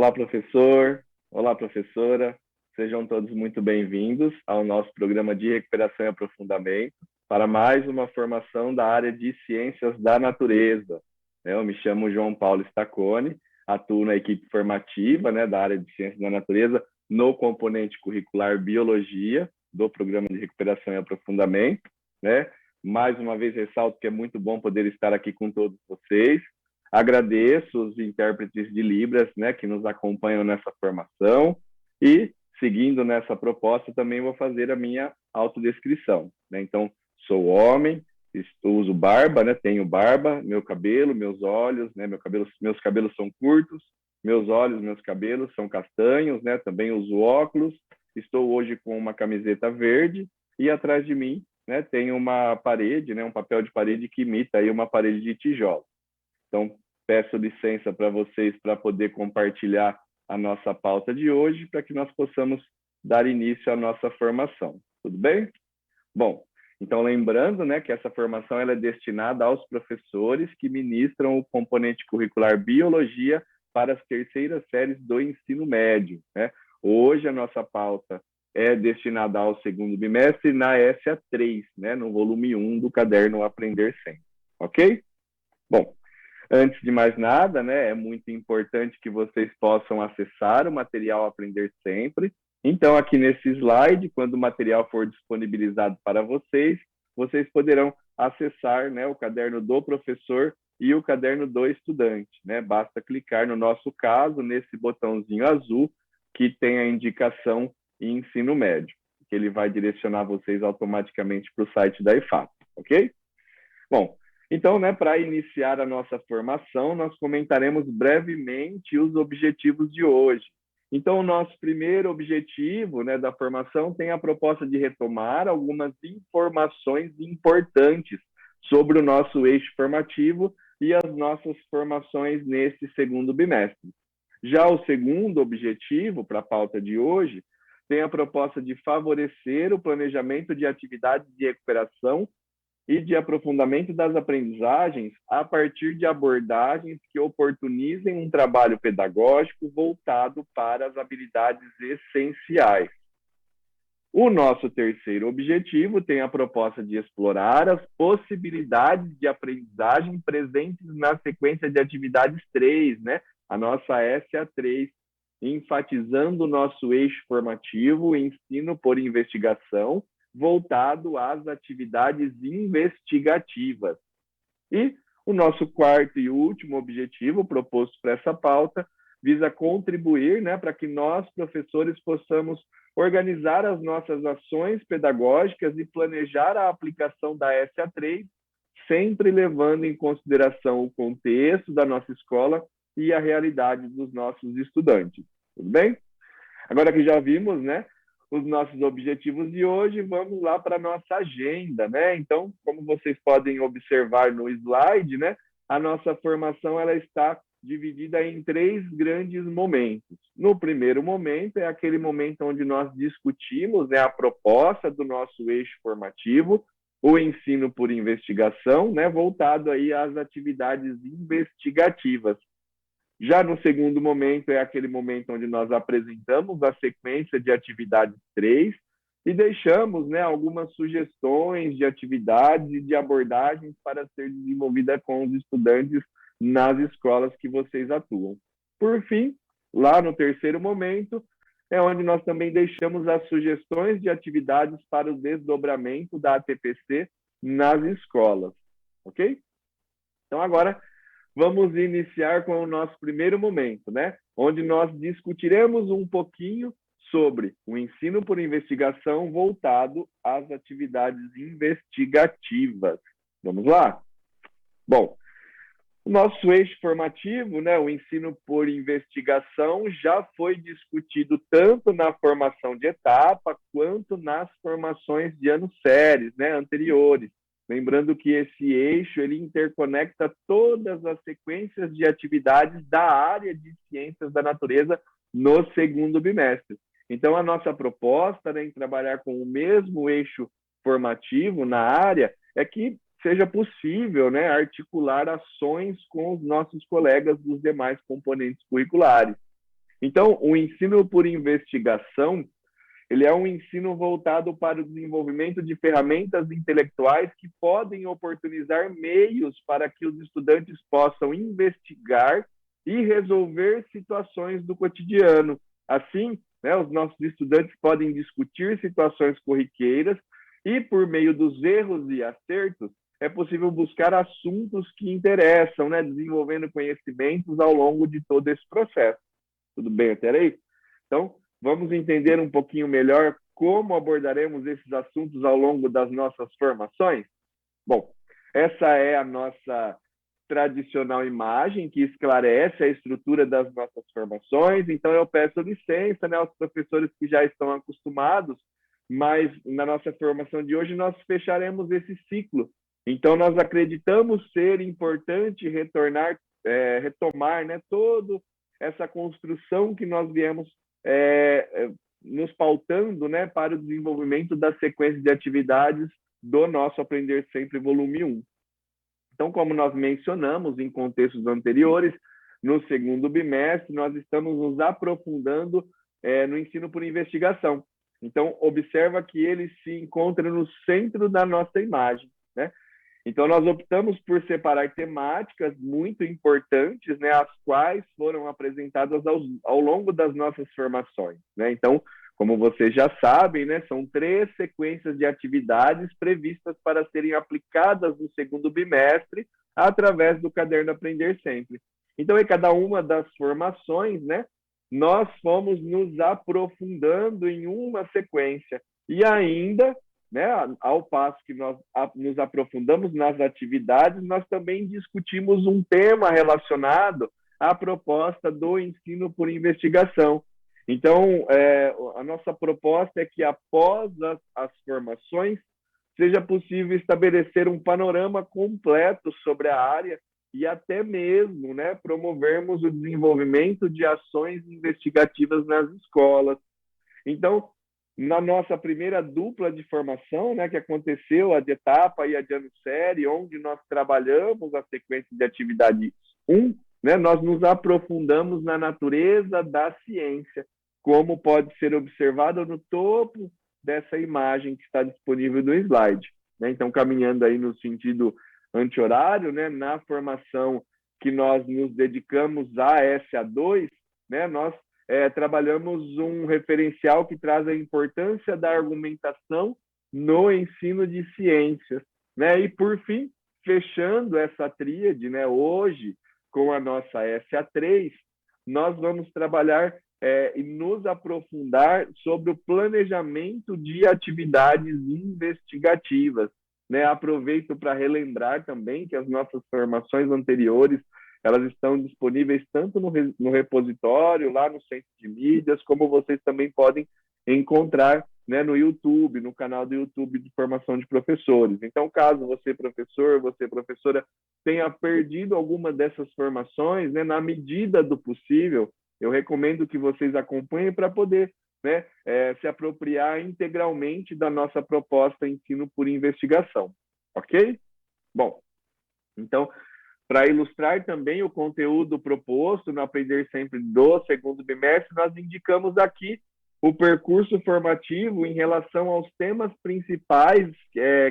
Olá, professor. Olá, professora. Sejam todos muito bem-vindos ao nosso programa de recuperação e aprofundamento para mais uma formação da área de ciências da natureza. Eu me chamo João Paulo Staconi, atuo na equipe formativa, da área de ciências da natureza no componente curricular biologia do programa de recuperação e aprofundamento. Mais uma vez ressalto que é muito bom poder estar aqui com todos vocês. Agradeço os intérpretes de Libras, que nos acompanham nessa formação, e, seguindo nessa proposta, também vou fazer a minha autodescrição. Então, sou homem, uso barba, tenho barba, meu cabelo, meus olhos, meus cabelos são curtos, meus olhos, meus cabelos são castanhos, também uso óculos, estou hoje com uma camiseta verde, e atrás de mim tem uma parede, um papel de parede que imita aí uma parede de tijolo. Então, peço licença para vocês para poder compartilhar a nossa pauta de hoje, para que nós possamos dar início à nossa formação. Tudo bem? Bom, então lembrando que essa formação ela é destinada aos professores que ministram o componente curricular biologia para as terceiras séries do ensino médio. Hoje a nossa pauta é destinada ao segundo bimestre na SA3, no volume 1 do caderno Aprender Sempre. Ok? Bom, antes de mais nada, é muito importante que vocês possam acessar o material Aprender Sempre. Então, aqui nesse slide, quando o material for disponibilizado para vocês, vocês poderão acessar o caderno do professor e o caderno do estudante. Basta clicar, no nosso caso, nesse botãozinho azul, que tem a indicação ensino médio, que ele vai direcionar vocês automaticamente para o site da IFAP, ok? Bom, então, para iniciar a nossa formação, nós comentaremos brevemente os objetivos de hoje. Então, o nosso primeiro objetivo da formação tem a proposta de retomar algumas informações importantes sobre o nosso eixo formativo e as nossas formações nesse segundo bimestre. Já o segundo objetivo para a pauta de hoje tem a proposta de favorecer o planejamento de atividades de recuperação e de aprofundamento das aprendizagens a partir de abordagens que oportunizem um trabalho pedagógico voltado para as habilidades essenciais. O nosso terceiro objetivo tem a proposta de explorar as possibilidades de aprendizagem presentes na sequência de atividades 3, a nossa SA3, enfatizando o nosso eixo formativo, ensino por investigação, voltado às atividades investigativas. E o nosso quarto e último objetivo proposto para essa pauta visa contribuir para que nós, professores, possamos organizar as nossas ações pedagógicas e planejar a aplicação da SA3, sempre levando em consideração o contexto da nossa escola e a realidade dos nossos estudantes. Tudo bem? Agora que já vimos, os nossos objetivos de hoje, vamos lá para a nossa agenda, Então, como vocês podem observar no slide, a nossa formação ela está dividida em 3 grandes momentos. No primeiro momento, é aquele momento onde nós discutimos a proposta do nosso eixo formativo, o ensino por investigação, voltado aí às atividades investigativas. Já no segundo momento, é aquele momento onde nós apresentamos a sequência de atividades 3 e deixamos algumas sugestões de atividades e de abordagens para ser desenvolvida com os estudantes nas escolas que vocês atuam. Por fim, lá no terceiro momento, é onde nós também deixamos as sugestões de atividades para o desdobramento da ATPC nas escolas, ok? Então, agora vamos iniciar com o nosso primeiro momento, onde nós discutiremos um pouquinho sobre o ensino por investigação voltado às atividades investigativas. Vamos lá? Bom, o nosso eixo formativo, o ensino por investigação, já foi discutido tanto na formação de etapa quanto nas formações de anos séries, anteriores. Lembrando que esse eixo ele interconecta todas as sequências de atividades da área de ciências da natureza no segundo bimestre. Então, a nossa proposta em trabalhar com o mesmo eixo formativo na área é que seja possível articular ações com os nossos colegas dos demais componentes curriculares. Então, o ensino por investigação, ele é um ensino voltado para o desenvolvimento de ferramentas intelectuais que podem oportunizar meios para que os estudantes possam investigar e resolver situações do cotidiano. Assim, né, os nossos estudantes podem discutir situações corriqueiras e, por meio dos erros e acertos, é possível buscar assuntos que interessam, né, desenvolvendo conhecimentos ao longo de todo esse processo. Tudo bem até aí? Então, vamos entender um pouquinho melhor como abordaremos esses assuntos ao longo das nossas formações? Bom, essa é a nossa tradicional imagem que esclarece a estrutura das nossas formações. Então, eu peço licença, né, aos professores que já estão acostumados, mas na nossa formação de hoje nós fecharemos esse ciclo. Então, nós acreditamos ser importante retomar, né, toda essa construção que nós viemos nos pautando, né, para o desenvolvimento da sequência de atividades do nosso Aprender Sempre Volume 1. Então, como nós mencionamos em contextos anteriores, no segundo bimestre, nós estamos nos aprofundando no ensino por investigação. Então, observa que ele se encontra no centro da nossa imagem, né? Então, nós optamos por separar temáticas muito importantes, né, as quais foram apresentadas ao longo das nossas formações, né? Então, como vocês já sabem, né, são 3 sequências de atividades previstas para serem aplicadas no segundo bimestre através do Caderno Aprender Sempre. Então, em cada uma das formações, né, nós fomos nos aprofundando em uma sequência e ainda, né, ao passo que nós nos aprofundamos nas atividades, nós também discutimos um tema relacionado à proposta do ensino por investigação. Então, a nossa proposta é que após as formações, seja possível estabelecer um panorama completo sobre a área e até mesmo, né, promovermos o desenvolvimento de ações investigativas nas escolas. Então, na nossa primeira dupla de formação, né, que aconteceu, a de etapa e a de ano série, onde nós trabalhamos a sequência de atividade 1, né, nós nos aprofundamos na natureza da ciência, como pode ser observado no topo dessa imagem que está disponível no slide, né? Então, caminhando aí no sentido anti-horário, né, na formação que nós nos dedicamos a SA2, né, nós trabalhamos um referencial que traz a importância da argumentação no ensino de ciências, né? E, por fim, fechando essa tríade, né, hoje, com a nossa SA3, nós vamos trabalhar e nos aprofundar sobre o planejamento de atividades investigativas, né? Aproveito para relembrar também que as nossas formações anteriores, elas estão disponíveis tanto no repositório, lá no centro de mídias, como vocês também podem encontrar, né, no YouTube, no canal do YouTube de formação de professores. Então, caso você, professor, você, professora, tenha perdido alguma dessas formações, né, na medida do possível, eu recomendo que vocês acompanhem para poder, né, se apropriar integralmente da nossa proposta ensino por investigação. Ok? Bom, então, para ilustrar também o conteúdo proposto no Aprender Sempre do segundo bimestre, nós indicamos aqui o percurso formativo em relação aos temas principais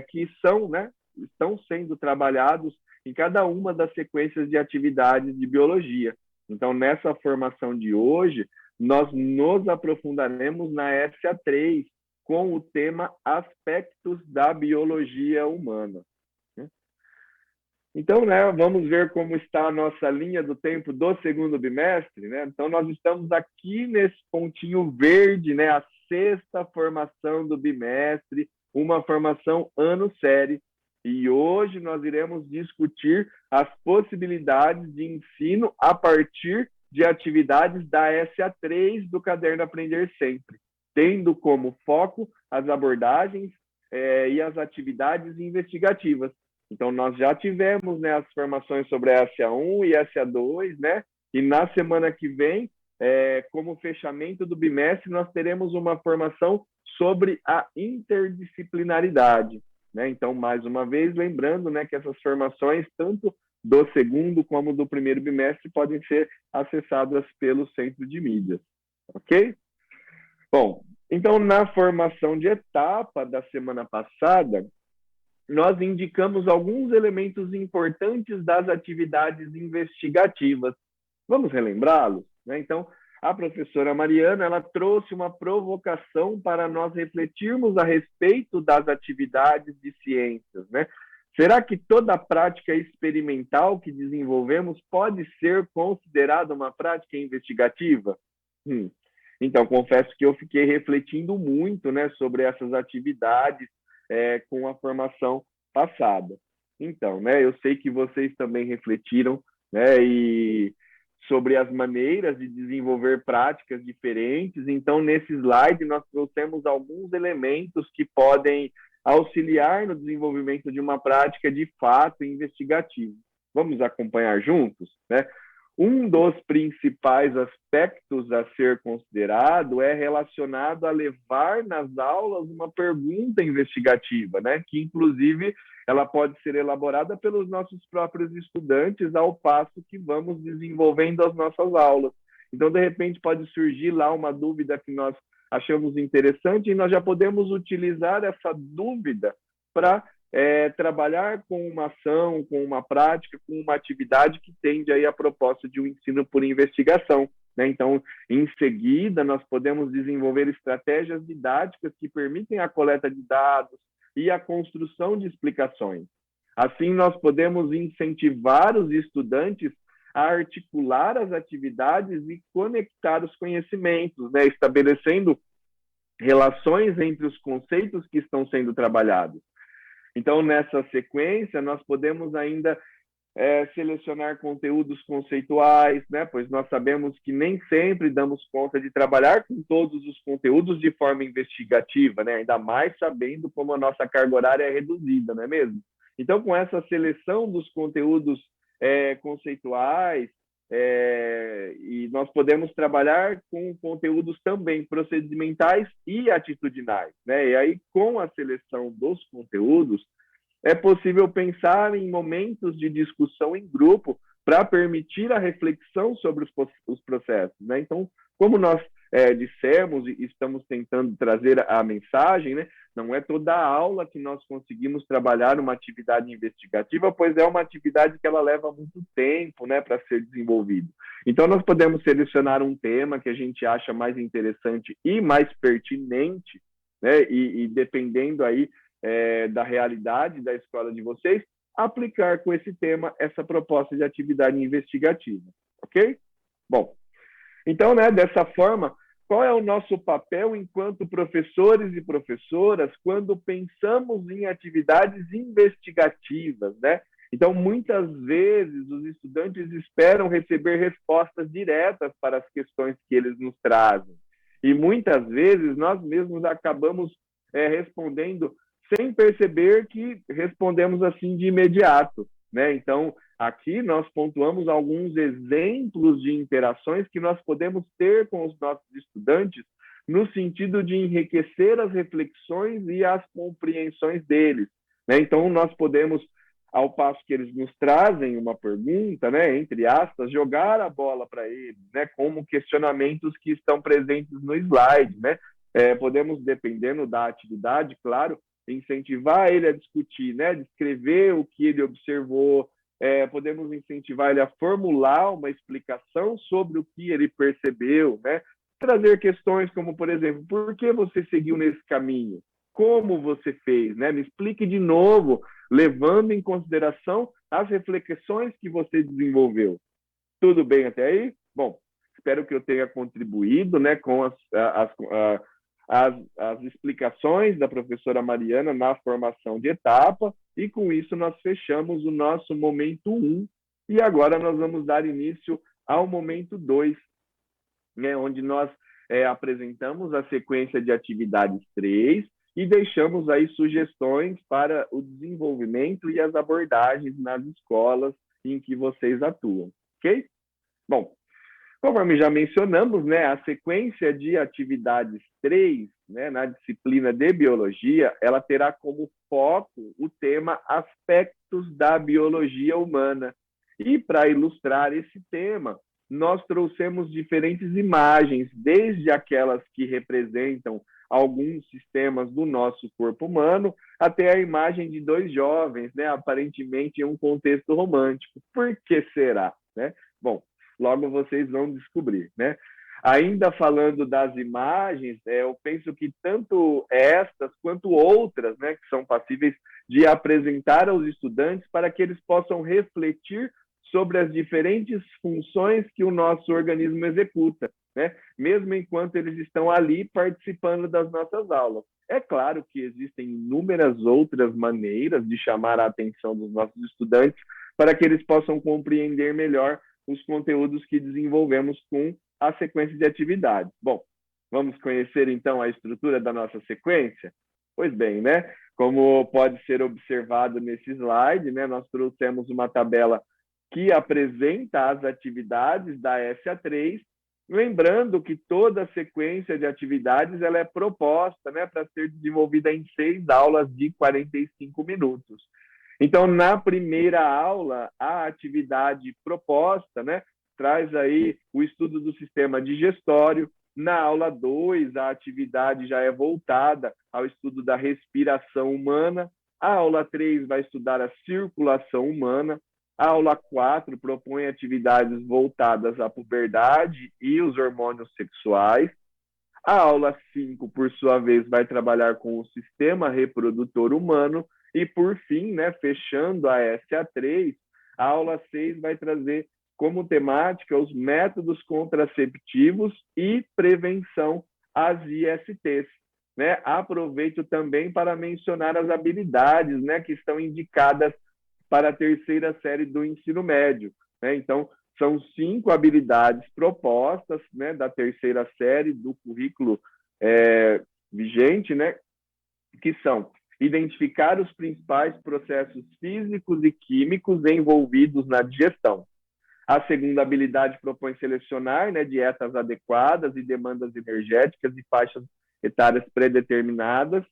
que são, né, estão sendo trabalhados em cada uma das sequências de atividades de biologia. Então, nessa formação de hoje, nós nos aprofundaremos na SA3 com o tema Aspectos da Biologia Humana. Então, né, vamos ver como está a nossa linha do tempo do segundo bimestre, né? Então, nós estamos aqui nesse pontinho verde, né, a 6ª formação do bimestre, uma formação ano-série. E hoje nós iremos discutir as possibilidades de ensino a partir de atividades da SA3 do Caderno Aprender Sempre, tendo como foco as abordagens e as atividades investigativas. Então, nós já tivemos, né, as formações sobre a SA1 e a SA2, né? E na semana que vem, como fechamento do bimestre, nós teremos uma formação sobre a interdisciplinaridade, né? Então, mais uma vez, lembrando, né, que essas formações, tanto do segundo como do primeiro bimestre podem ser acessadas pelo Centro de Mídias, ok? Bom, então na formação de etapa da semana passada, nós indicamos alguns elementos importantes das atividades investigativas. Vamos relembrá-los? Né? Então, a professora Mariana ela trouxe uma provocação para nós refletirmos a respeito das atividades de ciências. Né? Será que toda prática experimental que desenvolvemos pode ser considerada uma prática investigativa? Então, confesso que eu fiquei refletindo muito, né, sobre essas atividades com a formação passada. Então, né, eu sei que vocês também refletiram, né, e sobre as maneiras de desenvolver práticas diferentes. Então, nesse slide, nós trouxemos alguns elementos que podem auxiliar no desenvolvimento de uma prática de fato investigativa. Vamos acompanhar juntos, né? Um dos principais aspectos a ser considerado é relacionado a levar nas aulas uma pergunta investigativa, né? Que, inclusive, ela pode ser elaborada pelos nossos próprios estudantes ao passo que vamos desenvolvendo as nossas aulas. Então, de repente, pode surgir lá uma dúvida que nós achamos interessante e nós já podemos utilizar essa dúvida para trabalhar com uma ação, com uma prática, com uma atividade que tende aí a proposta de um ensino por investigação. Né? Então, em seguida, nós podemos desenvolver estratégias didáticas que permitem a coleta de dados e a construção de explicações. Assim, nós podemos incentivar os estudantes a articular as atividades e conectar os conhecimentos, né? Estabelecendo relações entre os conceitos que estão sendo trabalhados. Então, nessa sequência, nós podemos ainda selecionar conteúdos conceituais, né? Pois nós sabemos que nem sempre damos conta de trabalhar com todos os conteúdos de forma investigativa, né? Ainda mais sabendo como a nossa carga horária é reduzida, não é mesmo? Então, com essa seleção dos conteúdos conceituais, e nós podemos trabalhar com conteúdos também procedimentais e atitudinais, né? E aí, com a seleção dos conteúdos, é possível pensar em momentos de discussão em grupo para permitir a reflexão sobre os processos, né? Então, como nós dissemos e estamos tentando trazer a mensagem, né? Não é toda a aula que nós conseguimos trabalhar uma atividade investigativa, pois é uma atividade que ela leva muito tempo, né, para ser desenvolvida. Então, nós podemos selecionar um tema que a gente acha mais interessante e mais pertinente, né, e dependendo aí da realidade da escola de vocês, aplicar com esse tema essa proposta de atividade investigativa, ok? Bom, então, né, dessa forma, qual é o nosso papel enquanto professores e professoras quando pensamos em atividades investigativas, né? Então, muitas vezes, os estudantes esperam receber respostas diretas para as questões que eles nos trazem. E muitas vezes, nós mesmos acabamos respondendo sem perceber que respondemos assim de imediato, né? Então, aqui nós pontuamos alguns exemplos de interações que nós podemos ter com os nossos estudantes no sentido de enriquecer as reflexões e as compreensões deles, né? Então, nós podemos, ao passo que eles nos trazem uma pergunta, né, entre aspas, jogar a bola para eles, né, como questionamentos que estão presentes no slide, né? Podemos, dependendo da atividade, claro, incentivar ele a discutir, né, descrever o que ele observou, podemos incentivar ele a formular uma explicação sobre o que ele percebeu, né, trazer questões como, por exemplo, por que você seguiu nesse caminho? Como você fez? Né? Me explique de novo, levando em consideração as reflexões que você desenvolveu. Tudo bem até aí? Bom, espero que eu tenha contribuído, né, com as explicações da professora Mariana na formação de etapa, e com isso nós fechamos o nosso momento 1, e agora nós vamos dar início ao momento 2, né, onde nós apresentamos a sequência de atividades 3 e deixamos aí sugestões para o desenvolvimento e as abordagens nas escolas em que vocês atuam, ok? Bom, conforme já mencionamos, né, a sequência de atividades 3, né, na disciplina de biologia, ela terá como foco o tema aspectos da biologia humana. E para ilustrar esse tema, nós trouxemos diferentes imagens, desde aquelas que representam alguns sistemas do nosso corpo humano, até a imagem de dois jovens, né, aparentemente em um contexto romântico. Por que será? Né? Bom, logo vocês vão descobrir. Né? Ainda falando das imagens, eu penso que tanto estas quanto outras, né, que são passíveis de apresentar aos estudantes para que eles possam refletir sobre as diferentes funções que o nosso organismo executa, né? Mesmo enquanto eles estão ali participando das nossas aulas. É claro que existem inúmeras outras maneiras de chamar a atenção dos nossos estudantes para que eles possam compreender melhor os conteúdos que desenvolvemos com a sequência de atividades. Bom, vamos conhecer então a estrutura da nossa sequência? Pois bem, né? Como pode ser observado nesse slide, né, nós trouxemos uma tabela que apresenta as atividades da SA3, lembrando que toda a sequência de atividades ela é proposta, né, para ser desenvolvida em 6 aulas de 45 minutos. Então, na primeira aula, a atividade proposta, né, traz aí o estudo do sistema digestório. Na aula 2, a atividade já é voltada ao estudo da respiração humana. A aula 3 vai estudar a circulação humana. A aula 4 propõe atividades voltadas à puberdade e os hormônios sexuais. A aula 5, por sua vez, vai trabalhar com o sistema reprodutor humano. E, por fim, né, fechando a SA3, a aula 6 vai trazer como temática os métodos contraceptivos e prevenção às ISTs. Né? Aproveito também para mencionar as habilidades, né, que estão indicadas para a terceira série do ensino médio. Né? Então, são 5 habilidades propostas, né, da terceira série do currículo vigente, né, que são identificar os principais processos físicos e químicos envolvidos na digestão. A segunda habilidade propõe selecionar, né, dietas adequadas e demandas energéticas e faixas etárias predeterminadas.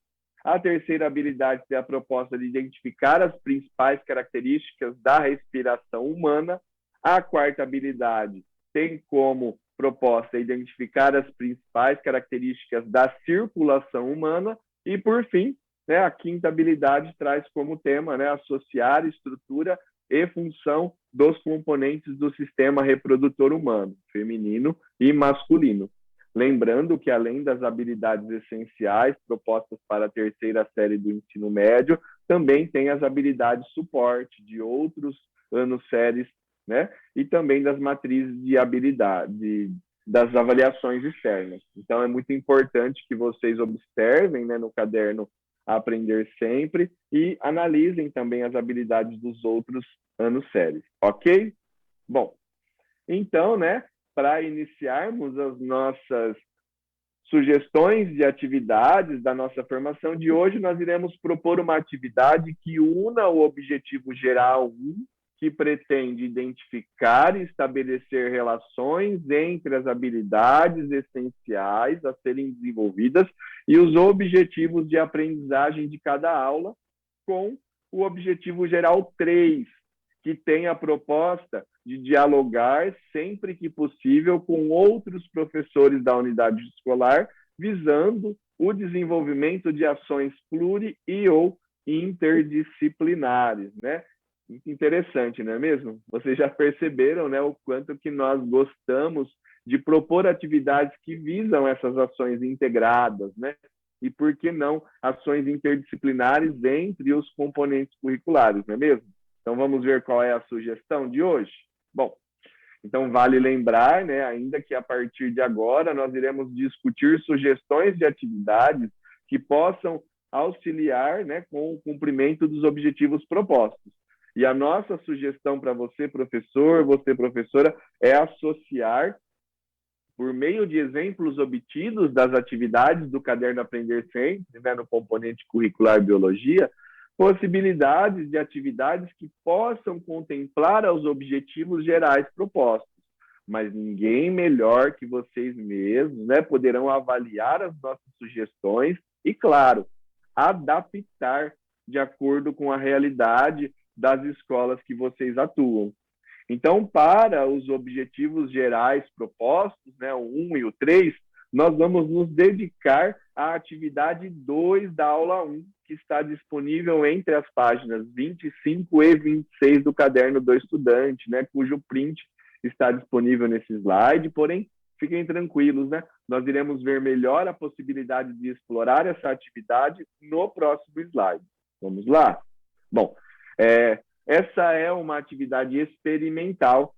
A terceira habilidade tem a proposta de identificar as principais características da respiração humana. A quarta habilidade tem como proposta identificar as principais características da circulação humana. E, por fim, né, a quinta habilidade traz como tema, né, associar estrutura e função dos componentes do sistema reprodutor humano, feminino e masculino. Lembrando que, além das habilidades essenciais propostas para a terceira série do ensino médio, também tem as habilidades suporte de outros anos séries, né? E também das matrizes de habilidade, das avaliações externas. Então, é muito importante que vocês observem, né, no caderno Aprender Sempre e analisem também as habilidades dos outros anos séries, ok? Bom, então, né, para iniciarmos as nossas sugestões de atividades da nossa formação de hoje, nós iremos propor uma atividade que una o objetivo geral 1, que pretende identificar e estabelecer relações entre as habilidades essenciais a serem desenvolvidas e os objetivos de aprendizagem de cada aula, com o objetivo geral 3, que tem a proposta de dialogar sempre que possível com outros professores da unidade escolar, visando o desenvolvimento de ações pluri- e ou interdisciplinares, né? Interessante, não é mesmo? Vocês já perceberam, né, o quanto que nós gostamos de propor atividades que visam essas ações integradas, né? E por que não ações interdisciplinares entre os componentes curriculares, não é mesmo? Então vamos ver qual é a sugestão de hoje? Bom, então vale lembrar, né, ainda que a partir de agora nós iremos discutir sugestões de atividades que possam auxiliar, né, com o cumprimento dos objetivos propostos. E a nossa sugestão para você, professor, você, professora, é associar, por meio de exemplos obtidos das atividades do Caderno Aprender Sempre, né, no componente curricular Biologia, possibilidades de atividades que possam contemplar os objetivos gerais propostos. Mas ninguém melhor que vocês mesmos, né, poderão avaliar as nossas sugestões e, claro, adaptar de acordo com a realidade das escolas que vocês atuam. Então, para os objetivos gerais propostos, né, o 1 e o 3, nós vamos nos dedicar à atividade 2 da aula 1, que está disponível entre as páginas 25 e 26 do caderno do estudante, né, cujo print está disponível nesse slide, porém, fiquem tranquilos, né? Nós iremos ver melhor a possibilidade de explorar essa atividade no próximo slide. Vamos lá? Bom, essa é uma atividade experimental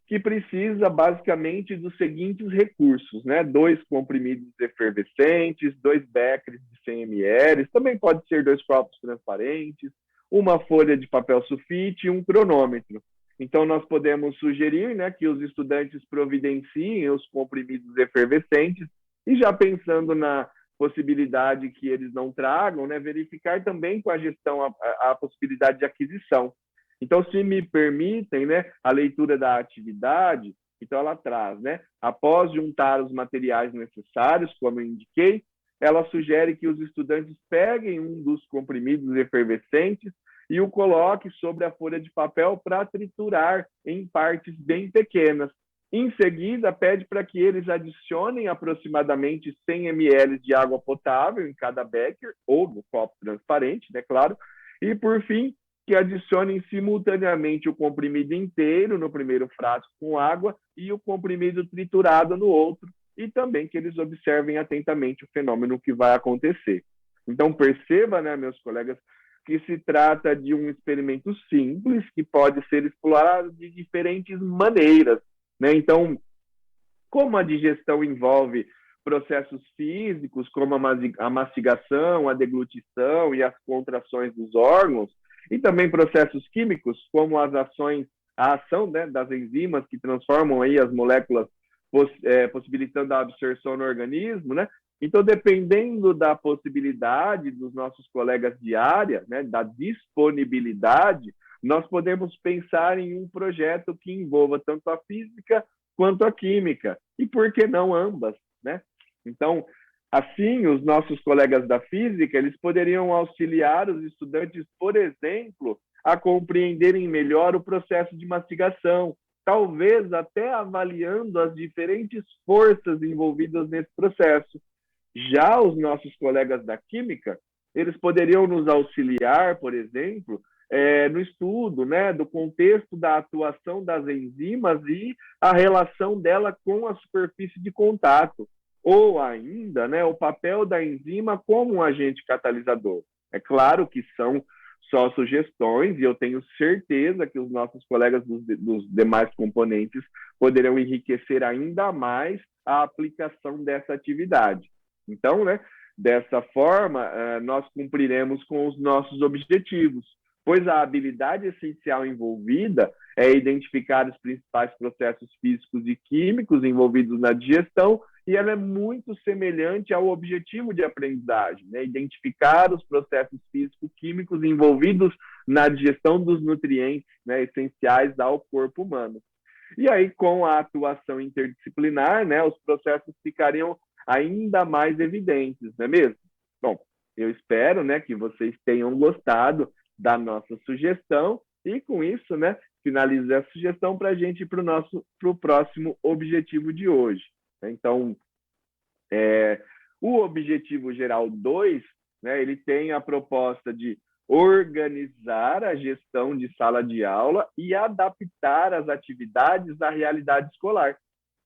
que precisa basicamente dos seguintes recursos, né? 2 comprimidos efervescentes, 2 becquerels de 100 ml, também pode ser 2 copos transparentes, uma folha de papel sulfite e um cronômetro. Então, nós podemos sugerir, né, que os estudantes providenciem os comprimidos efervescentes e, já pensando na possibilidade que eles não tragam, né, verificar também com a gestão a possibilidade de aquisição. Então, se me permitem, né, a leitura da atividade, então ela traz, né, após juntar os materiais necessários, como eu indiquei, ela sugere que os estudantes peguem um dos comprimidos efervescentes e o coloque sobre a folha de papel para triturar em partes bem pequenas. Em seguida, pede para que eles adicionem aproximadamente 100 ml de água potável em cada becker, ou no copo transparente, né, claro. E, por fim, que adicionem simultaneamente o comprimido inteiro no primeiro frasco com água e o comprimido triturado no outro, e também que eles observem atentamente o fenômeno que vai acontecer. Então, perceba, né, meus colegas, que se trata de um experimento simples que pode ser explorado de diferentes maneiras, né? Então, como a digestão envolve processos físicos, como a mastigação, a deglutição e as contrações dos órgãos, e também processos químicos, como a ação, né, das enzimas que transformam aí as moléculas, possibilitando a absorção no organismo, né? Então, dependendo da possibilidade dos nossos colegas de área, né, da disponibilidade, nós podemos pensar em um projeto que envolva tanto a física quanto a química, e por que não ambas, né? Então, assim, os nossos colegas da física, eles poderiam auxiliar os estudantes, por exemplo, a compreenderem melhor o processo de mastigação, talvez até avaliando as diferentes forças envolvidas nesse processo. Já os nossos colegas da química, eles poderiam nos auxiliar, por exemplo, no estudo, né, do contexto da atuação das enzimas e a relação dela com a superfície de contato, ou ainda, né, o papel da enzima como um agente catalisador. É claro que são só sugestões, e eu tenho certeza que os nossos colegas dos demais componentes poderão enriquecer ainda mais a aplicação dessa atividade. Então, né, dessa forma, nós cumpriremos com os nossos objetivos, pois a habilidade essencial envolvida é identificar os principais processos físicos e químicos envolvidos na digestão, e ela é muito semelhante ao objetivo de aprendizagem, né? Identificar os processos físico-químicos envolvidos na digestão dos nutrientes, né, essenciais ao corpo humano. E aí, com a atuação interdisciplinar, né, os processos ficariam ainda mais evidentes, não é mesmo? Bom, eu espero, né, que vocês tenham gostado da nossa sugestão, e com isso, né, finalizo a sugestão para a gente ir para o próximo objetivo de hoje. Então, o objetivo geral 2, né, ele tem a proposta de organizar a gestão de sala de aula e adaptar as atividades à realidade escolar,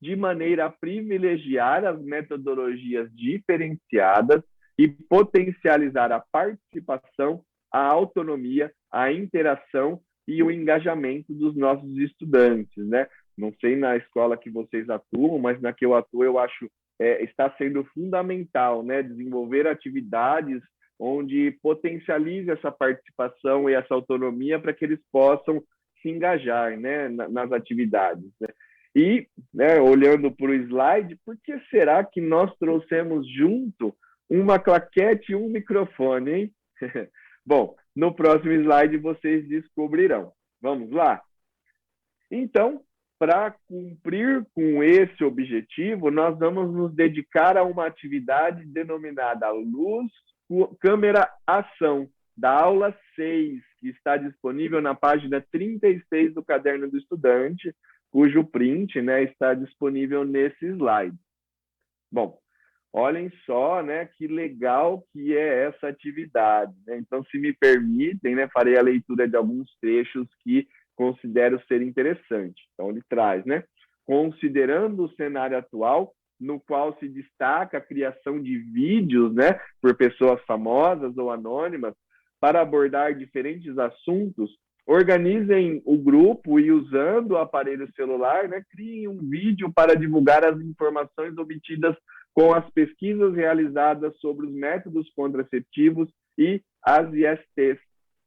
de maneira a privilegiar as metodologias diferenciadas e potencializar a participação, a autonomia, a interação e o engajamento dos nossos estudantes, né? Não sei na escola que vocês atuam, mas na que eu atuo, eu acho está sendo fundamental, né? Desenvolver atividades onde potencialize essa participação e essa autonomia para que eles possam se engajar, né, nas atividades, né? E, né, olhando para o slide, por que será que nós trouxemos junto uma claquete e um microfone, hein? Bom, no próximo slide vocês descobrirão. Vamos lá? Então, para cumprir com esse objetivo, nós vamos nos dedicar a uma atividade denominada luz, câmera, ação, da aula 6, que está disponível na página 36 do Caderno do Estudante, cujo print, né, está disponível nesse slide. Bom, olhem só, né, que legal que é essa atividade, né? Então, se me permitem, né, farei a leitura de alguns trechos que considero ser interessantes. Então, ele traz, né, considerando o cenário atual, no qual se destaca a criação de vídeos, né, por pessoas famosas ou anônimas, para abordar diferentes assuntos, organizem o grupo e, usando o aparelho celular, né, criem um vídeo para divulgar as informações obtidas com as pesquisas realizadas sobre os métodos contraceptivos e as ISTs.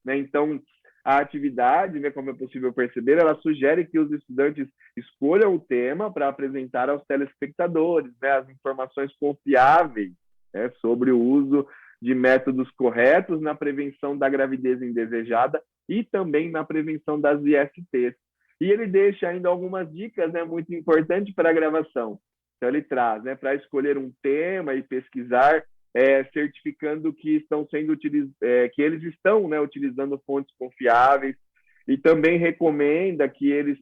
Né? Então, a atividade, né, como é possível perceber, ela sugere que os estudantes escolham o tema para apresentar aos telespectadores, né, as informações confiáveis, né, sobre o uso de métodos corretos na prevenção da gravidez indesejada e também na prevenção das ISTs. E ele deixa ainda algumas dicas, né, muito importantes para a gravação. Então, ele traz, né, para escolher um tema e pesquisar, certificando que estão sendo que eles estão, né, utilizando fontes confiáveis, e também recomenda que eles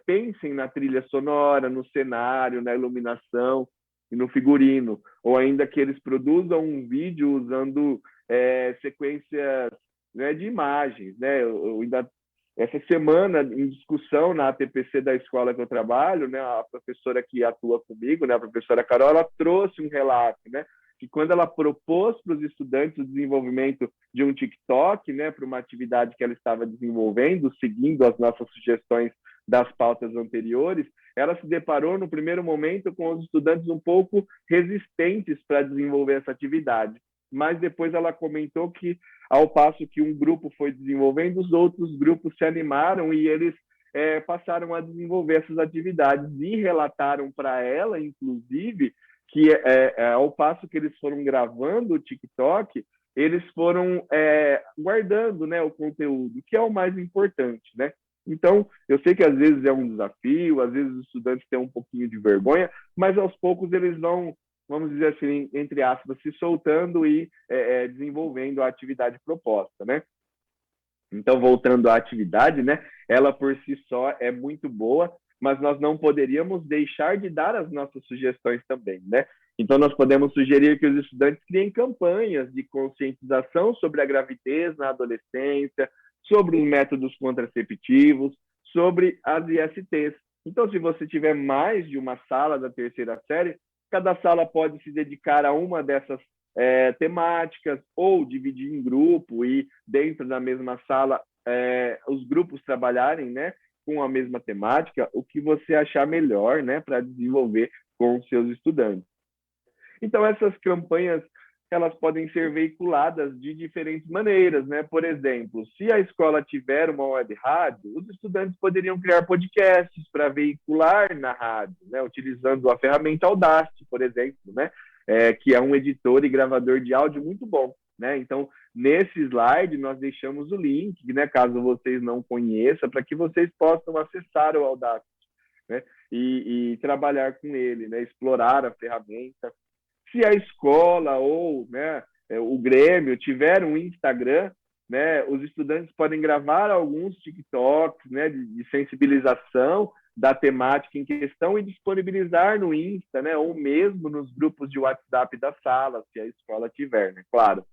pensem na trilha sonora, no cenário, na iluminação e no figurino, ou ainda que eles produzam um vídeo usando sequências, né, de imagens, né? Eu ainda essa semana, em discussão na ATPC da escola que eu trabalho, né, a professora que atua comigo, né, a professora Carol, ela trouxe um relato, né, que quando ela propôs para os estudantes o desenvolvimento de um TikTok, né, para uma atividade que ela estava desenvolvendo, seguindo as nossas sugestões das pautas anteriores, ela se deparou no primeiro momento com os estudantes um pouco resistentes para desenvolver essa atividade. Mas depois ela comentou que, ao passo que um grupo foi desenvolvendo, os outros grupos se animaram e eles passaram a desenvolver essas atividades e relataram para ela, inclusive, que ao passo que eles foram gravando o TikTok, eles foram guardando, né, o conteúdo, que é o mais importante, né? Então, eu sei que às vezes é um desafio, às vezes os estudantes têm um pouquinho de vergonha, mas aos poucos eles vão, vamos dizer assim, entre aspas, se soltando e desenvolvendo a atividade proposta, né? Então, voltando à atividade, né? Ela por si só é muito boa, mas nós não poderíamos deixar de dar as nossas sugestões também, né? Então, nós podemos sugerir que os estudantes criem campanhas de conscientização sobre a gravidez na adolescência, sobre os métodos contraceptivos, sobre as ISTs. Então, se você tiver mais de uma sala da terceira série, cada sala pode se dedicar a uma dessas temáticas ou dividir em grupo e dentro da mesma sala os grupos trabalharem, né, com a mesma temática, o que você achar melhor, né, para desenvolver com os seus estudantes. Então, essas campanhas, elas podem ser veiculadas de diferentes maneiras, né? Por exemplo, se a escola tiver uma web rádio, os estudantes poderiam criar podcasts para veicular na rádio, né? Utilizando a ferramenta Audacity, por exemplo, né? Que é um editor e gravador de áudio muito bom, né? Então, nesse slide, nós deixamos o link, né? Caso vocês não conheçam, para que vocês possam acessar o Audacity, né? E trabalhar com ele, né? Explorar a ferramenta. Se a escola ou, né, o Grêmio tiver um Instagram, né, os estudantes podem gravar alguns TikToks, né, de sensibilização da temática em questão e disponibilizar no Insta, né, ou mesmo nos grupos de WhatsApp da sala, se a escola tiver, né, claro.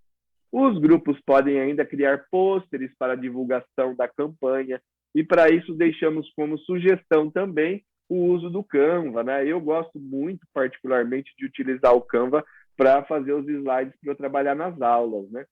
Os grupos podem ainda criar pôsteres para divulgação da campanha e para isso deixamos como sugestão também o uso do Canva, né? Eu gosto muito, particularmente, de utilizar o Canva para fazer os slides para eu trabalhar nas aulas, né?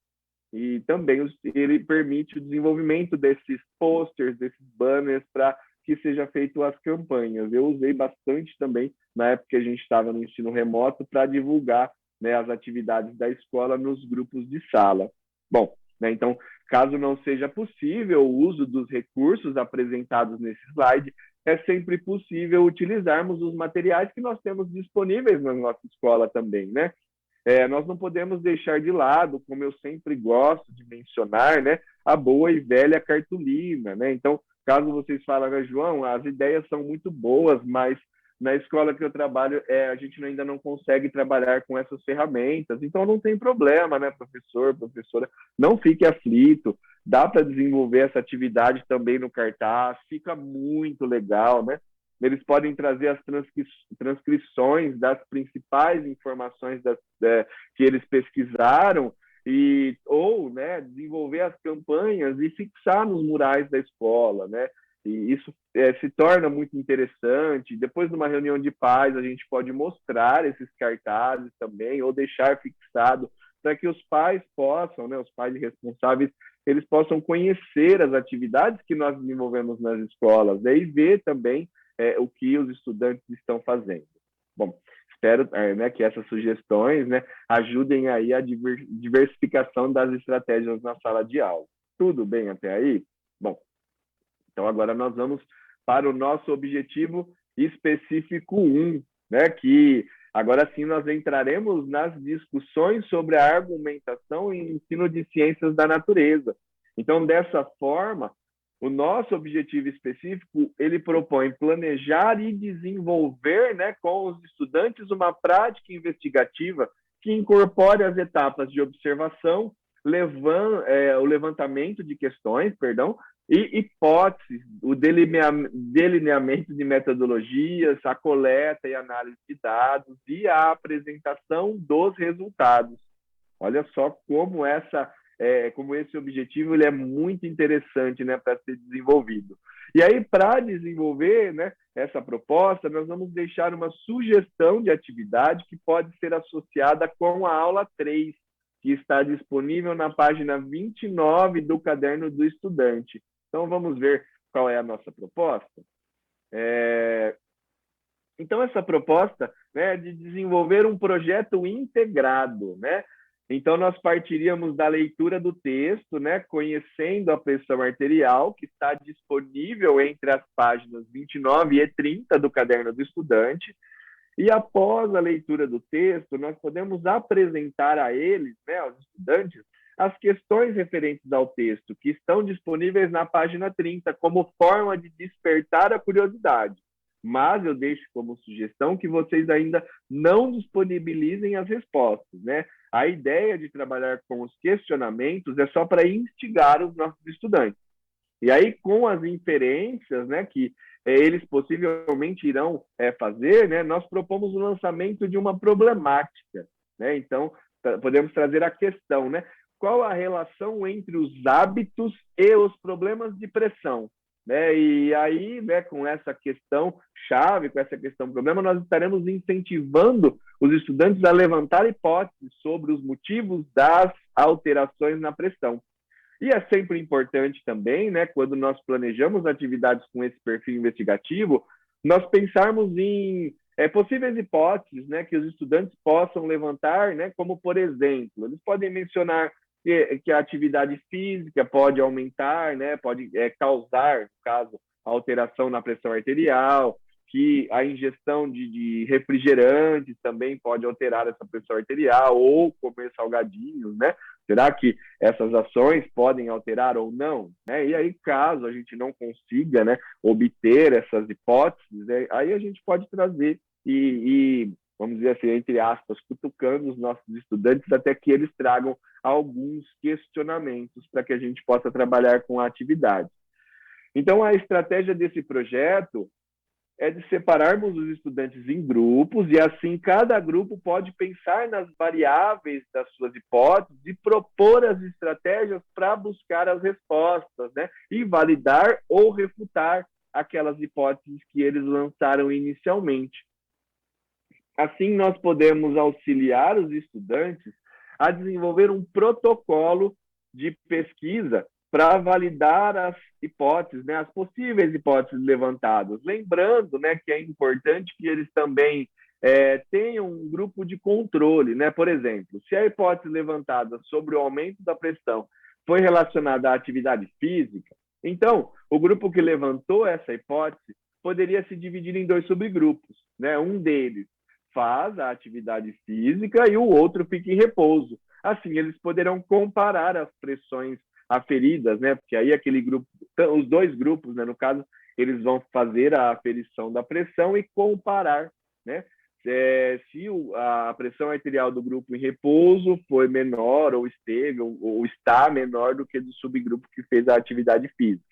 E também ele permite o desenvolvimento desses posters, desses banners, para que seja feito as campanhas. Eu usei bastante também na época que a gente estava no ensino remoto para divulgar, né, as atividades da escola nos grupos de sala. Bom, né, então, caso não seja possível o uso dos recursos apresentados nesse slide, é sempre possível utilizarmos os materiais que nós temos disponíveis na nossa escola também, né? Nós não podemos deixar de lado, como eu sempre gosto de mencionar, né, a boa e velha cartolina, né? Então, caso vocês falem, João, as ideias são muito boas, mas na escola que eu trabalho, a gente ainda não consegue trabalhar com essas ferramentas, então não tem problema, né, professor, professora, não fique aflito, dá para desenvolver essa atividade também no cartaz, fica muito legal, né? Eles podem trazer as transcrições das principais informações que eles pesquisaram, ou, né, desenvolver as campanhas e fixar nos murais da escola, né? E isso se torna muito interessante. Depois de uma reunião de pais, a gente pode mostrar esses cartazes também, ou deixar fixado, para que os pais possam, né, os pais responsáveis, eles possam conhecer as atividades que nós desenvolvemos nas escolas, né, e ver também o que os estudantes estão fazendo. Bom, espero, né, que essas sugestões, né, ajudem aí a diversificação das estratégias na sala de aula. Tudo bem até aí? Bom, então agora nós vamos para o nosso objetivo específico 1, né, que agora sim nós entraremos nas discussões sobre a argumentação e ensino de ciências da natureza. Então, dessa forma, o nosso objetivo específico, ele propõe planejar e desenvolver, né, com os estudantes uma prática investigativa que incorpore as etapas de observação, o levantamento de questões, e hipóteses, o delineamento de metodologias, a coleta e análise de dados e a apresentação dos resultados. Olha só como esse objetivo ele é muito interessante, né, para ser desenvolvido. E aí, para desenvolver, né, essa proposta, nós vamos deixar uma sugestão de atividade que pode ser associada com a aula 3, que está disponível na página 29 do caderno do estudante. Então, vamos ver qual é a nossa proposta. Então, essa proposta, né, é de desenvolver um projeto integrado, né? Então, nós partiríamos da leitura do texto, né, conhecendo a pressão arterial, que está disponível entre as páginas 29 e 30 do caderno do estudante. E após a leitura do texto, nós podemos apresentar a eles, né, aos estudantes, as questões referentes ao texto, que estão disponíveis na página 30, como forma de despertar a curiosidade. Mas eu deixo como sugestão que vocês ainda não disponibilizem as respostas, né? A ideia de trabalhar com os questionamentos é só para instigar os nossos estudantes. E aí, com as inferências, né, que eles possivelmente irão fazer, né, nós propomos o lançamento de uma problemática, né? Então, podemos trazer a questão, né? Qual a relação entre os hábitos e os problemas de pressão? Né? E aí, né, com essa questão chave, com essa questão problema, nós estaremos incentivando os estudantes a levantar hipóteses sobre os motivos das alterações na pressão. E é sempre importante também, né, quando nós planejamos atividades com esse perfil investigativo, nós pensarmos em possíveis hipóteses, né, que os estudantes possam levantar, né, como, por exemplo, eles podem mencionar que a atividade física pode aumentar, né, pode causar, no caso, alteração na pressão arterial, que a ingestão de refrigerantes também pode alterar essa pressão arterial, ou comer salgadinhos, né? Será que essas ações podem alterar ou não? Né? E aí, caso a gente não consiga, né, obter essas hipóteses, aí a gente pode trazer vamos dizer assim, entre aspas, cutucando os nossos estudantes até que eles tragam alguns questionamentos para que a gente possa trabalhar com a atividade. Então, a estratégia desse projeto é de separarmos os estudantes em grupos e, assim, cada grupo pode pensar nas variáveis das suas hipóteses e propor as estratégias para buscar as respostas, né? E validar ou refutar aquelas hipóteses que eles lançaram inicialmente. Assim, nós podemos auxiliar os estudantes a desenvolver um protocolo de pesquisa para validar as hipóteses, né, as possíveis hipóteses levantadas. Lembrando, né, que é importante que eles também tenham um grupo de controle. Né? Por exemplo, se a hipótese levantada sobre o aumento da pressão foi relacionada à atividade física, então, o grupo que levantou essa hipótese poderia se dividir em 2 subgrupos. Né? Um deles faz a atividade física e o outro fica em repouso. Assim, eles poderão comparar as pressões aferidas, né? Porque aí aquele grupo, os 2 grupos, né, no caso, eles vão fazer a aferição da pressão e comparar, né? Se a pressão arterial do grupo em repouso foi menor ou esteve ou está menor do que do subgrupo que fez a atividade física.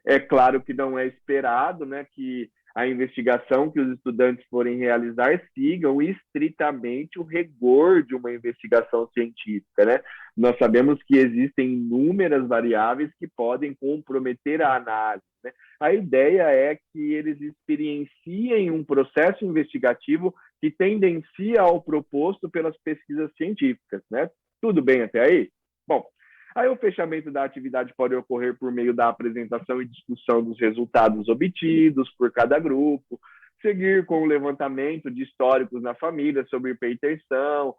É claro que não é esperado, né, que a investigação que os estudantes forem realizar sigam estritamente o rigor de uma investigação científica, né? Nós sabemos que existem inúmeras variáveis que podem comprometer a análise, né? A ideia é que eles experienciem um processo investigativo que tendencia ao proposto pelas pesquisas científicas, né? Tudo bem até aí? Bom, aí o fechamento da atividade pode ocorrer por meio da apresentação e discussão dos resultados obtidos por cada grupo, seguir com o levantamento de históricos na família sobre hipertensão,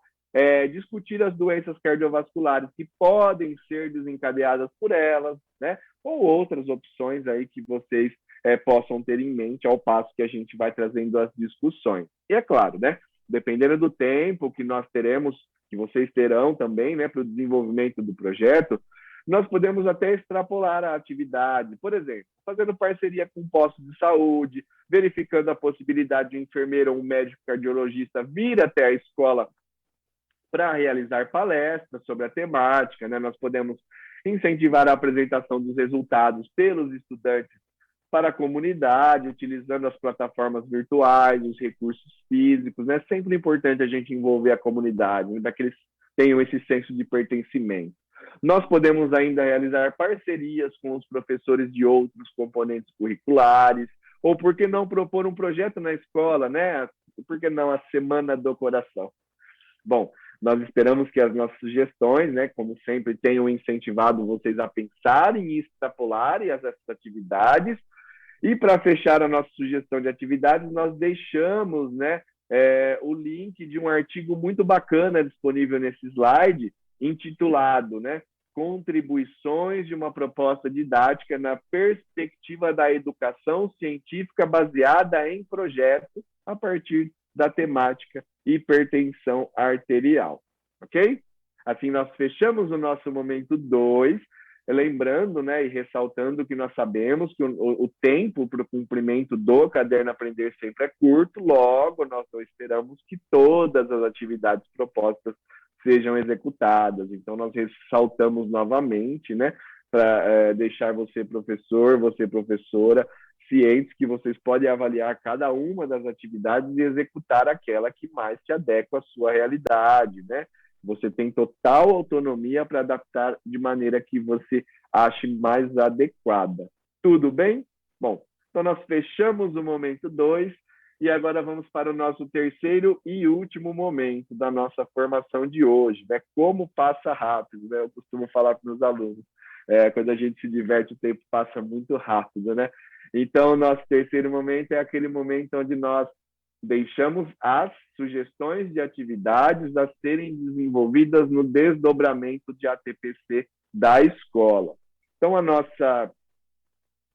discutir as doenças cardiovasculares que podem ser desencadeadas por elas, né? Ou outras opções aí que vocês possam ter em mente ao passo que a gente vai trazendo as discussões. E é claro, né? Dependendo do tempo que nós teremos, que vocês terão também, né, para o desenvolvimento do projeto, nós podemos até extrapolar a atividade, por exemplo, fazendo parceria com postos de saúde, verificando a possibilidade de um enfermeiro ou um médico cardiologista vir até a escola para realizar palestras sobre a temática, né? Nós podemos incentivar a apresentação dos resultados pelos estudantes para a comunidade, utilizando as plataformas virtuais, os recursos físicos, né? Sempre importante a gente envolver a comunidade, né? Para que eles tenham esse senso de pertencimento. Nós podemos ainda realizar parcerias com os professores de outros componentes curriculares, ou por que não propor um projeto na escola, né? Por que não a Semana do Coração? Bom, nós esperamos que as nossas sugestões, né, como sempre, tenham incentivado vocês a pensarem e extrapolarem essas atividades. E para fechar a nossa sugestão de atividades, nós deixamos, né, o link de um artigo muito bacana disponível nesse slide, intitulado, né, Contribuições de uma proposta didática na perspectiva da educação científica baseada em projeto a partir da temática hipertensão arterial, ok? Assim, nós fechamos o nosso momento 2, lembrando, né, e ressaltando que nós sabemos que o tempo para o cumprimento do caderno Aprender Sempre é curto, logo nós não esperamos que todas as atividades propostas sejam executadas. Então, nós ressaltamos novamente, né, para deixar você, professor, você, professora, cientes que vocês podem avaliar cada uma das atividades e executar aquela que mais se adequa à sua realidade, né? Você tem total autonomia para adaptar de maneira que você ache mais adequada. Tudo bem? Bom, então nós fechamos o momento 2 e agora vamos para o nosso terceiro e último momento da nossa formação de hoje, né? Como passa rápido, né? Eu costumo falar para os meus alunos. Quando a gente se diverte, o tempo passa muito rápido, né? Então, o nosso terceiro momento é aquele momento onde nós deixamos as sugestões de atividades a serem desenvolvidas no desdobramento de ATPC da escola. Então, a nossa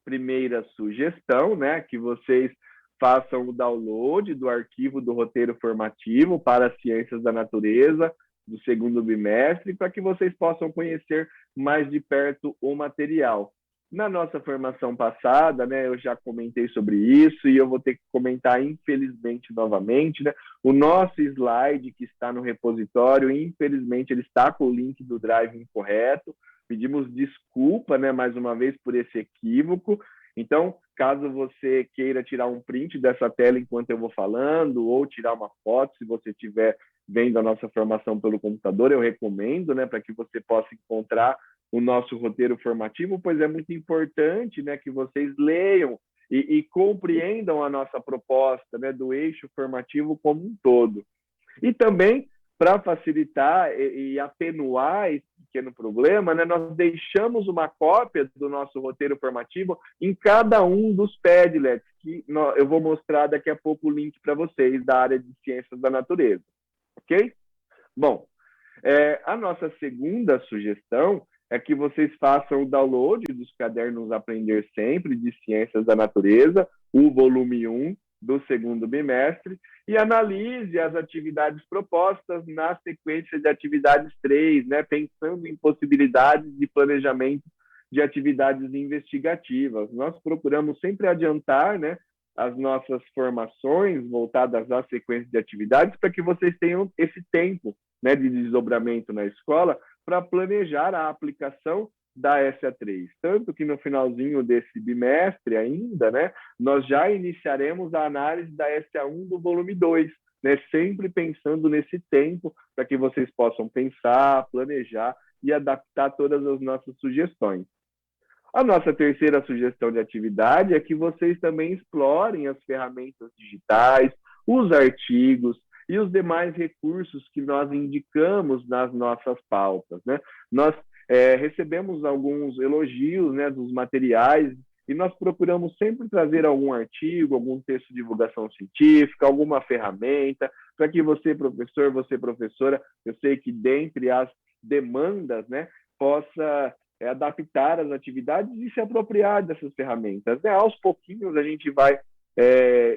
primeira sugestão, né, que vocês façam o download do arquivo do roteiro formativo para as ciências da natureza do segundo bimestre, para que vocês possam conhecer mais de perto o material. Na nossa formação passada, né, eu já comentei sobre isso e eu vou ter que comentar, infelizmente, novamente, né, o nosso slide que está no repositório, infelizmente, ele está com o link do Drive incorreto. Pedimos desculpa, né, mais uma vez, por esse equívoco. Então, caso você queira tirar um print dessa tela enquanto eu vou falando, ou tirar uma foto, se você estiver vendo a nossa formação pelo computador, eu recomendo, né, para que você possa encontrar o nosso roteiro formativo, pois é muito importante, né, que vocês leiam e compreendam a nossa proposta, né, do eixo formativo como um todo. E também, para facilitar e atenuar esse pequeno problema, né, nós deixamos uma cópia do nosso roteiro formativo em cada um dos Padlets, que eu vou mostrar daqui a pouco o link para vocês da área de Ciências da Natureza. Ok? Bom, a nossa segunda sugestão é que vocês façam o download dos cadernos Aprender Sempre de Ciências da Natureza, o volume 1 do segundo bimestre, e analise as atividades propostas na sequência de atividades 3, né, pensando em possibilidades de planejamento de atividades investigativas. Nós procuramos sempre adiantar, né, as nossas formações voltadas à sequência de atividades para que vocês tenham esse tempo, né, de desdobramento na escola para planejar a aplicação da SA3. Tanto que no finalzinho desse bimestre ainda, né, nós já iniciaremos a análise da SA1 do volume 2, né, sempre pensando nesse tempo para que vocês possam pensar, planejar e adaptar todas as nossas sugestões. A nossa terceira sugestão de atividade é que vocês também explorem as ferramentas digitais, os artigos e os demais recursos que nós indicamos nas nossas pautas, né? Nós recebemos alguns elogios, né, dos materiais e nós procuramos sempre trazer algum artigo, algum texto de divulgação científica, alguma ferramenta, para que você, professor, você, professora, eu sei que dentre as demandas, né, possa adaptar as atividades e se apropriar dessas ferramentas, né? Aos pouquinhos a gente vai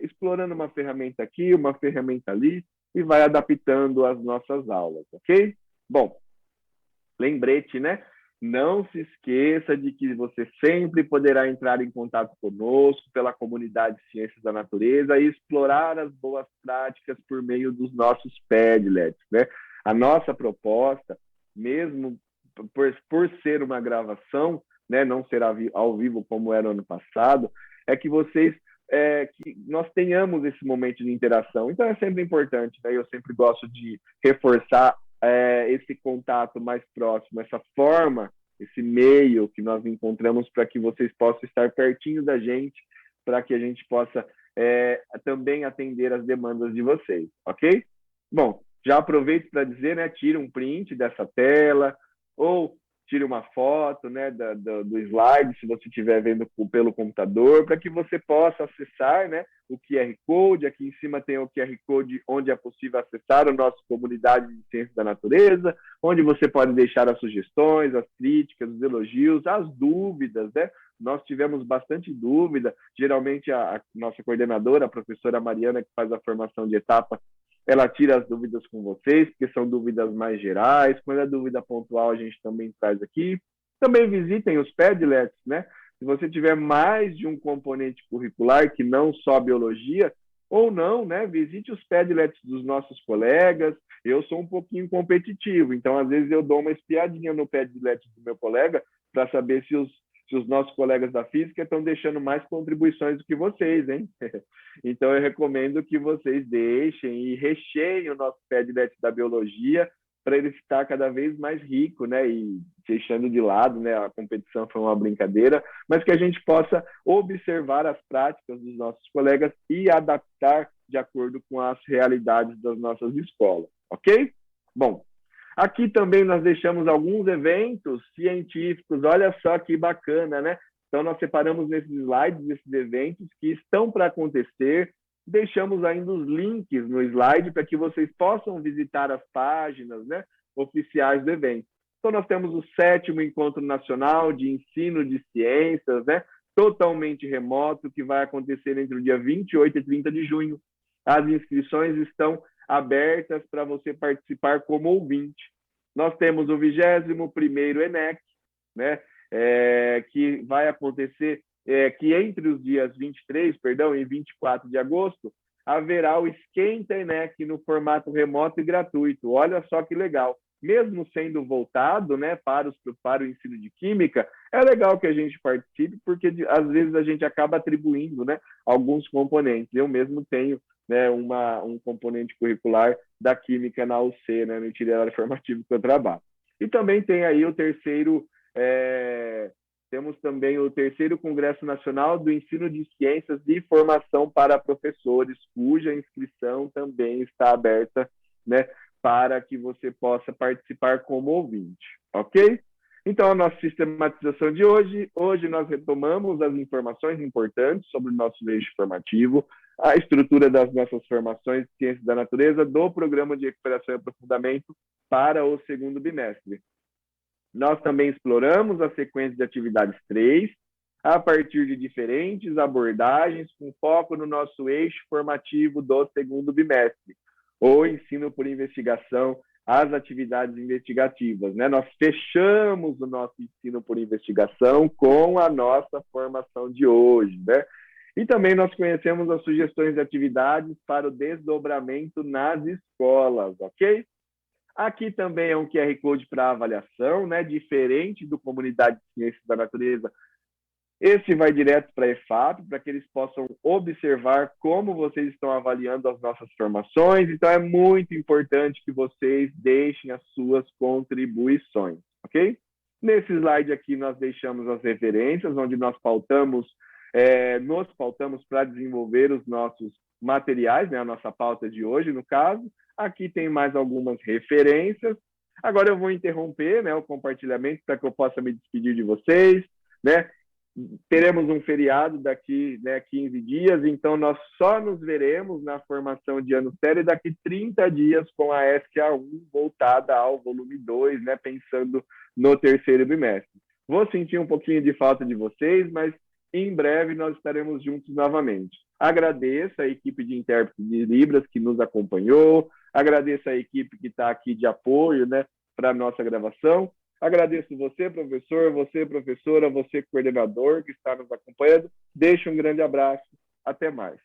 explorando uma ferramenta aqui, uma ferramenta ali e vai adaptando as nossas aulas, ok? Bom, lembrete, né? Não se esqueça de que você sempre poderá entrar em contato conosco pela comunidade de Ciências da Natureza e explorar as boas práticas por meio dos nossos Padlets, né? A nossa proposta, mesmo por ser uma gravação, né, não será ao vivo como era no ano passado, é que que nós tenhamos esse momento de interação. Então é sempre importante, né? Eu sempre gosto de reforçar esse contato mais próximo, essa forma, esse meio que nós encontramos para que vocês possam estar pertinho da gente, para que a gente possa também atender as demandas de vocês, ok? Bom, já aproveito para dizer, né, tire um print dessa tela, ou tire uma foto, né, do slide, se você estiver vendo pelo computador, para que você possa acessar, né, o QR Code. Aqui em cima tem o QR Code onde é possível acessar a nossa comunidade de Ciências da Natureza, onde você pode deixar as sugestões, as críticas, os elogios, as dúvidas, né? Nós tivemos bastante dúvida. Geralmente a nossa coordenadora, a professora Mariana, que faz a formação de etapa, ela tira as dúvidas com vocês, porque são dúvidas mais gerais. Quando é dúvida pontual, a gente também traz aqui. Também visitem os Padlets, né? Se você tiver mais de um componente curricular que não só biologia, ou não, né? Visite os Padlets dos nossos colegas. Eu sou um pouquinho competitivo, então às vezes eu dou uma espiadinha no Padlet do meu colega para saber se os nossos colegas da física estão deixando mais contribuições do que vocês, hein? Então, eu recomendo que vocês deixem e recheiem o nosso Padlet da biologia para ele ficar cada vez mais rico, né? E deixando de lado, né? A competição foi uma brincadeira, mas que a gente possa observar as práticas dos nossos colegas e adaptar de acordo com as realidades das nossas escolas, ok? Bom, aqui também nós deixamos alguns eventos científicos, olha só que bacana, né? Então, nós separamos nesses slides esses eventos que estão para acontecer, deixamos ainda os links no slide para que vocês possam visitar as páginas, né, oficiais do evento. Então, nós temos o 7º Encontro Nacional de Ensino de Ciências, né, totalmente remoto, que vai acontecer entre o dia 28 e 30 de junho. As inscrições estão abertas para você participar como ouvinte. Nós temos o 21º ENEC, né, que vai acontecer, que entre os dias 23, e 24 de agosto, haverá o Esquenta ENEC no formato remoto e gratuito. Olha só que legal. Mesmo sendo voltado, né, para o ensino de química, é legal que a gente participe, porque às vezes a gente acaba atribuindo, né, alguns componentes. Eu mesmo tenho, né, um componente curricular da química na UC, né, no itinerário formativo que eu trabalho. E também tem aí o terceiro, temos também o 3º Congresso Nacional do Ensino de Ciências e Formação para Professores, cuja inscrição também está aberta, né, para que você possa participar como ouvinte, ok? Então, a nossa sistematização de hoje nós retomamos as informações importantes sobre o nosso eixo formativo, a estrutura das nossas formações de Ciências da Natureza do Programa de Recuperação e Aprofundamento para o 2º bimestre. Nós também exploramos a sequência de atividades 3, a partir de diferentes abordagens, com foco no nosso eixo formativo do 2º bimestre, o ensino por investigação as atividades investigativas, né? Nós fechamos o nosso ensino por investigação com a nossa formação de hoje, né? E também nós conhecemos as sugestões de atividades para o desdobramento nas escolas, ok? Aqui também é um QR Code para avaliação, né? Diferente do Comunidade de Ciências da Natureza, esse vai direto para a EFAP, para que eles possam observar como vocês estão avaliando as nossas formações. Então, é muito importante que vocês deixem as suas contribuições, ok? Nesse slide aqui, nós deixamos as referências, onde nós nos pautamos para desenvolver os nossos materiais, né? A nossa pauta de hoje, no caso. Aqui tem mais algumas referências. Agora eu vou interromper, né, o compartilhamento para que eu possa me despedir de vocês, né? Teremos um feriado daqui, né, 15 dias, então nós só nos veremos na formação de ano sério daqui 30 dias com a SQA1 voltada ao volume 2, né, pensando no terceiro bimestre. Vou sentir um pouquinho de falta de vocês, mas em breve nós estaremos juntos novamente. Agradeço a equipe de intérpretes de Libras que nos acompanhou, agradeço a equipe que está aqui de apoio, né, para a nossa gravação. Agradeço você, professor, você, professora, você, coordenador, que está nos acompanhando. Deixo um grande abraço. Até mais.